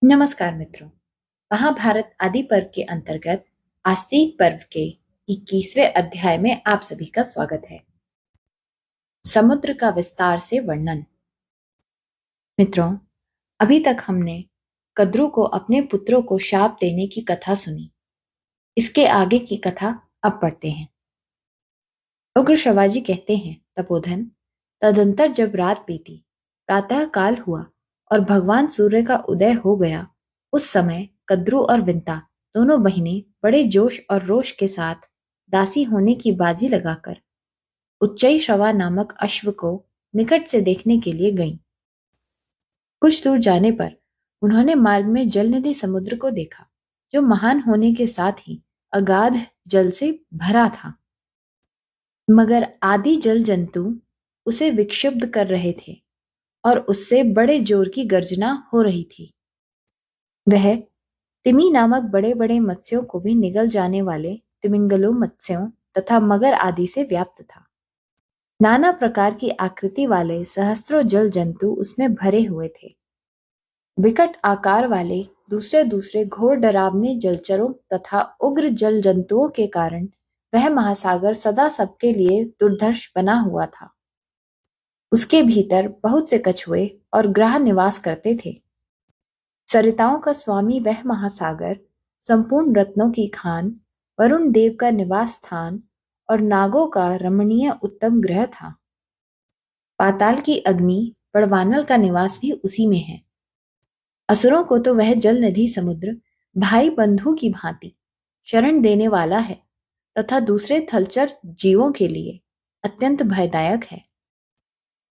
नमस्कार मित्रों। महाभारत आदि पर्व के अंतर्गत आस्तिक पर्व के 21वें अध्याय में आप सभी का स्वागत है। समुद्र का विस्तार से वर्णन। मित्रों, अभी तक हमने कद्रु को अपने पुत्रों को शाप देने की कथा सुनी। इसके आगे की कथा अब पढ़ते हैं। उग्र शिवाजी कहते हैं, तपोधन, तदंतर जब रात बीती, प्रातः काल हुआ और भगवान सूर्य का उदय हो गया, उस समय कद्रु और विंता दोनों बहिनें बड़े जोश और रोष के साथ दासी होने की बाजी लगाकर उच्चई श्रवा नामक अश्व को निकट से देखने के लिए गईं। कुछ दूर जाने पर उन्होंने मार्ग में जलनिधि समुद्र को देखा, जो महान होने के साथ ही अगाध जल से भरा था, मगर आदि जल जंतु उसे विक्षुब्ध कर रहे थे और उससे बड़े जोर की गर्जना हो रही थी। वह तिमी नामक बड़े बड़े मत्स्यों को भी निगल जाने वाले तिमिंगलों मत्स्यों तथा मगर आदि से व्याप्त था। नाना प्रकार की आकृति वाले सहस्त्रों जल जंतु उसमें भरे हुए थे। विकट आकार वाले दूसरे दूसरे घोर डरावने जलचरों तथा उग्र जल जंतुओं के कारण वह महासागर सदा सबके लिए दुर्धर्ष बना हुआ था। उसके भीतर बहुत से कछुए और ग्रह निवास करते थे। सरिताओं का स्वामी वह महासागर संपूर्ण रत्नों की खान, वरुण देव का निवास स्थान और नागों का रमणीय उत्तम गृह था। पाताल की अग्नि बड़वानल का निवास भी उसी में है। असुरों को तो वह जल निधि समुद्र भाई बंधु की भांति शरण देने वाला है तथा दूसरे थलचर जीवों के लिए अत्यंत भयदायक है।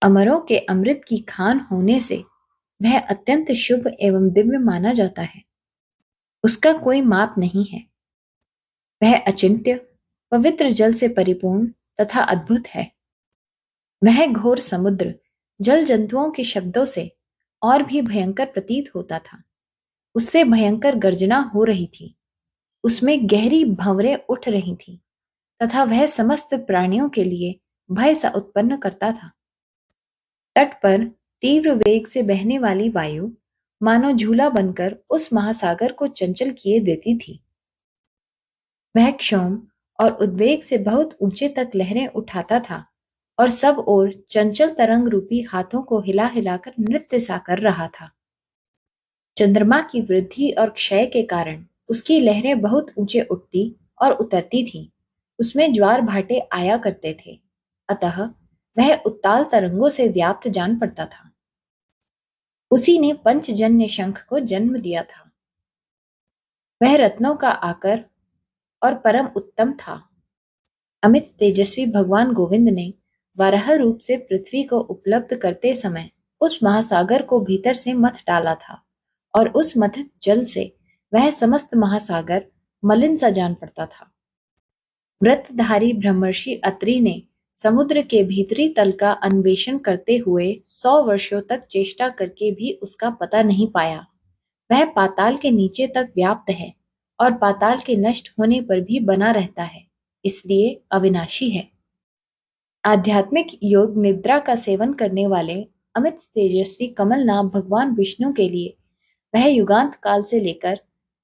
अमरों के अमृत की खान होने से वह अत्यंत शुभ एवं दिव्य माना जाता है। उसका कोई माप नहीं है। वह अचिंत्य, पवित्र जल से परिपूर्ण तथा अद्भुत है। वह घोर समुद्र जल जंतुओं के शब्दों से और भी भयंकर प्रतीत होता था। उससे भयंकर गर्जना हो रही थी। उसमें गहरी भंवरें उठ रही थीं तथा वह समस्त प्राणियों के लिए भय सा उत्पन्न करता था। तट पर तीव्र वेग से बहने वाली वायु मानो झूला बनकर उस महासागर को चंचल किए देती थी। वह क्षोभ और उद्वेग से बहुत ऊंचे तक लहरें उठाता था और सब ओर चंचल तरंग रूपी हाथों को हिला हिलाकर नृत्य सा कर रहा था। चंद्रमा की वृद्धि और क्षय के कारण उसकी लहरें बहुत ऊंचे उठती और उतरती थीं। उसमें ज्वार भाटे आया करते थे, अतः वह उत्ताल तरंगों से व्याप्त जान पड़ता था। उसी ने पंचजन्य शंख को जन्म दिया था। वह रत्नों का आकर और परम उत्तम था। अमित तेजस्वी भगवान गोविंद ने वराह रूप से पृथ्वी को उपलब्ध करते समय उस महासागर को भीतर से मथ डाला था और उस मथित जल से वह समस्त महासागर मलिन सा जान पड़ता था। व्रतधारी ब्रह्मर्षि अत्रि ने समुद्र के भीतरी तल का अन्वेषण करते हुए 100 वर्षों तक चेष्टा करके भी उसका पता नहीं पाया। वह पाताल के नीचे तक व्याप्त है और पाताल के नष्ट होने पर भी बना रहता है, इसलिए अविनाशी है। आध्यात्मिक योग निद्रा का सेवन करने वाले अमित तेजस्वी कमल नाम भगवान विष्णु के लिए वह युगांत काल से लेकर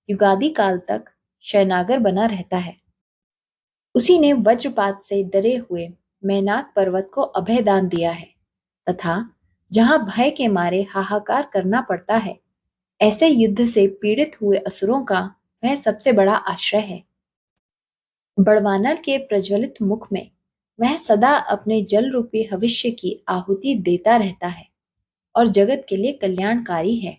युगादि काल तक शयनागर बना रहता है। उसी ने वज्रपात से डरे हुए मैनाक पर्वत को अभय दान दिया है तथा जहां भय के मारे हाहाकार करना पड़ता है, ऐसे युद्ध से पीड़ित हुए असुरों का वह सबसे बड़ा आश्रय है। बड़वानल के प्रज्वलित मुख में वह सदा अपने जल रूपी भविष्य की आहुति देता रहता है और जगत के लिए कल्याणकारी है।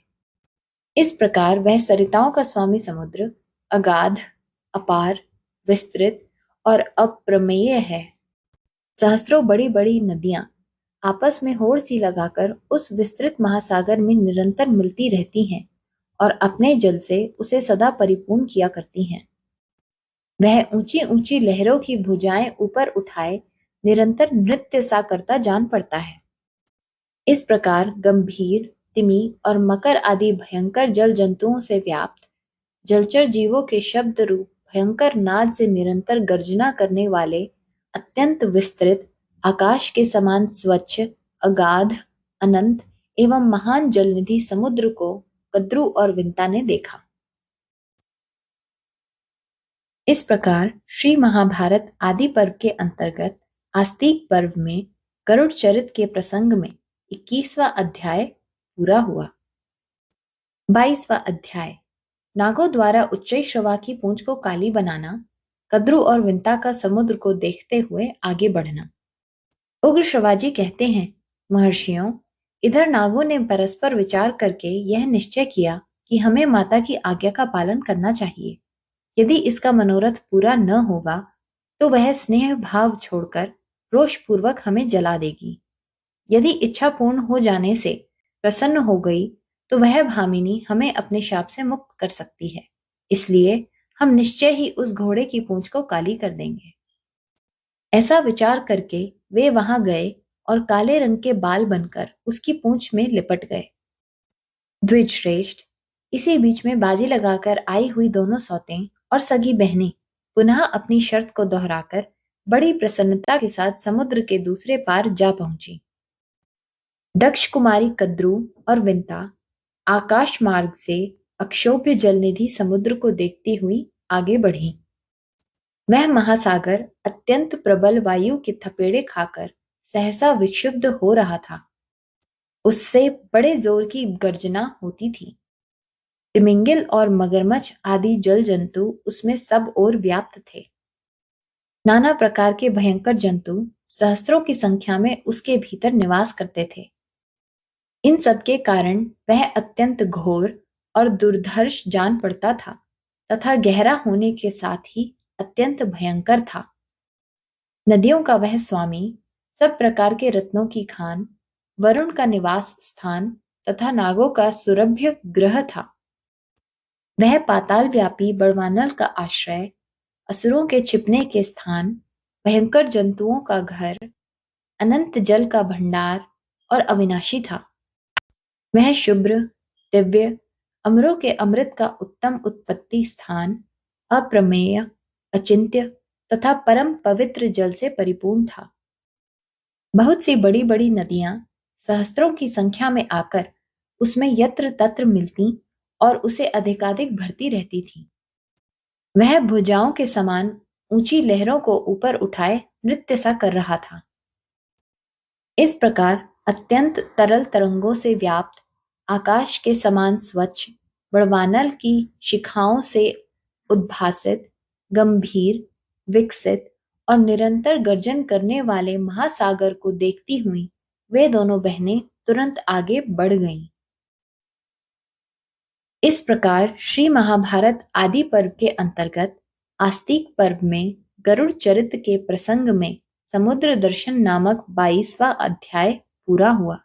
इस प्रकार वह सरिताओं का स्वामी समुद्र अगाध, अपार, विस्तृत और अप्रमेय है। सहस्त्रों बड़ी बड़ी नदियां आपस में होड़ सी लगाकर उस विस्तृत महासागर में निरंतर मिलती रहती हैं और अपने जल से उसे सदा परिपूर्ण किया करती हैं। वह ऊंची ऊंची लहरों की भुजाएं ऊपर उठाए निरंतर नृत्य सा करता जान पड़ता है। इस प्रकार गंभीर, तिमी और मकर आदि भयंकर जल जंतुओं से व्याप्त जलचर जीवों के शब्द रूप भयंकर नाद से निरंतर गर्जना करने वाले अत्यंत विस्तृत, आकाश के समान स्वच्छ, अगाध, अनंत एवं महान जलनिधि समुद्र को कद्रू और विंता ने देखा। इस प्रकार श्री महाभारत आदि पर्व के अंतर्गत आस्तिक पर्व में गरुड़ चरित के प्रसंग में 21वां अध्याय पूरा हुआ। 22वां अध्याय नागों द्वारा उच्चैःश्रवा की पूंछ को काली बनाना, कद्रू और विंता का समुद्र को देखते हुए आगे बढ़ना। उग्र श्रवाजी कहते हैं, महर्षियों, इधर नागों ने परस्पर विचार करके यह निश्चय किया कि हमें माता की आज्ञा का पालन करना चाहिए। यदि इसका मनोरथ पूरा न होगा तो वह स्नेह भाव छोड़कर रोषपूर्वक हमें जला देगी। यदि इच्छा पूर्ण हो जाने से प्रसन्न हो गई तो वह भामिनी हमें अपने शाप से मुक्त कर सकती है। इसलिए हम निश्चय ही उस घोड़े की पूंछ को काली कर देंगे। ऐसा विचार करके वे वहां गए और काले रंग के बाल बनकर उसकी पूंछ में लिपट गए। द्विजश्रेष्ठ, इसी बीच में बाजी लगाकर आई हुई दोनों सौतें और सगी बहनें पुनः अपनी शर्त को दोहराकर बड़ी प्रसन्नता के साथ समुद्र के दूसरे पार जा पहुंची। दक्ष कुमारी कद्रू और विंता आकाश मार्ग से अक्षोभ्य जलनिधि समुद्र को देखती हुई आगे बढ़ी। वह महासागर अत्यंत प्रबल वायु के थपेड़े खाकर सहसा विक्षुब्ध हो रहा था। उससे बड़े जोर की गर्जना होती थी। तिमिंगिल और मगरमच्छ आदि जल जंतु उसमें सब ओर व्याप्त थे। नाना प्रकार के भयंकर जंतु सहस्त्रों की संख्या में उसके भीतर निवास करते थे। इन सब के कारण वह अत्यंत घोर और दुर्धर्ष जान पड़ता था तथा गहरा होने के साथ ही अत्यंत भयंकर था। नदियों का वह स्वामी, सब प्रकार के रत्नों की खान, वरुण का निवास स्थान तथा नागों का सुरभ्य गृह था। वह पाताल व्यापी बड़वानल का आश्रय, असुरों के छिपने के स्थान, भयंकर जंतुओं का घर, अनंत जल का भंडार और अविनाशी था। वह शुभ्र, दिव्य, अमरों के अमृत का उत्तम उत्पत्ति स्थान, अप्रमेय, अचिंत्य तथा परम पवित्र जल से परिपूर्ण था। बहुत सी बड़ी बड़ी नदियां सहस्त्रों की संख्या में आकर उसमें यत्र तत्र मिलती और उसे अधिकाधिक भरती रहती थी। वह भुजाओं के समान ऊंची लहरों को ऊपर उठाए नृत्य सा कर रहा था। इस प्रकार अत्यंत तरल तरंगों से व्याप्त, आकाश के समान स्वच्छ, बड़वानल की शिखाओं से उद्भासित, गंभीर, विकसित और निरंतर गर्जन करने वाले महासागर को देखती हुई वे दोनों बहनें तुरंत आगे बढ़ गईं। इस प्रकार श्री महाभारत आदि पर्व के अंतर्गत आस्तिक पर्व में गरुड़ चरित्र के प्रसंग में समुद्र दर्शन नामक 22वां अध्याय पूरा हुआ।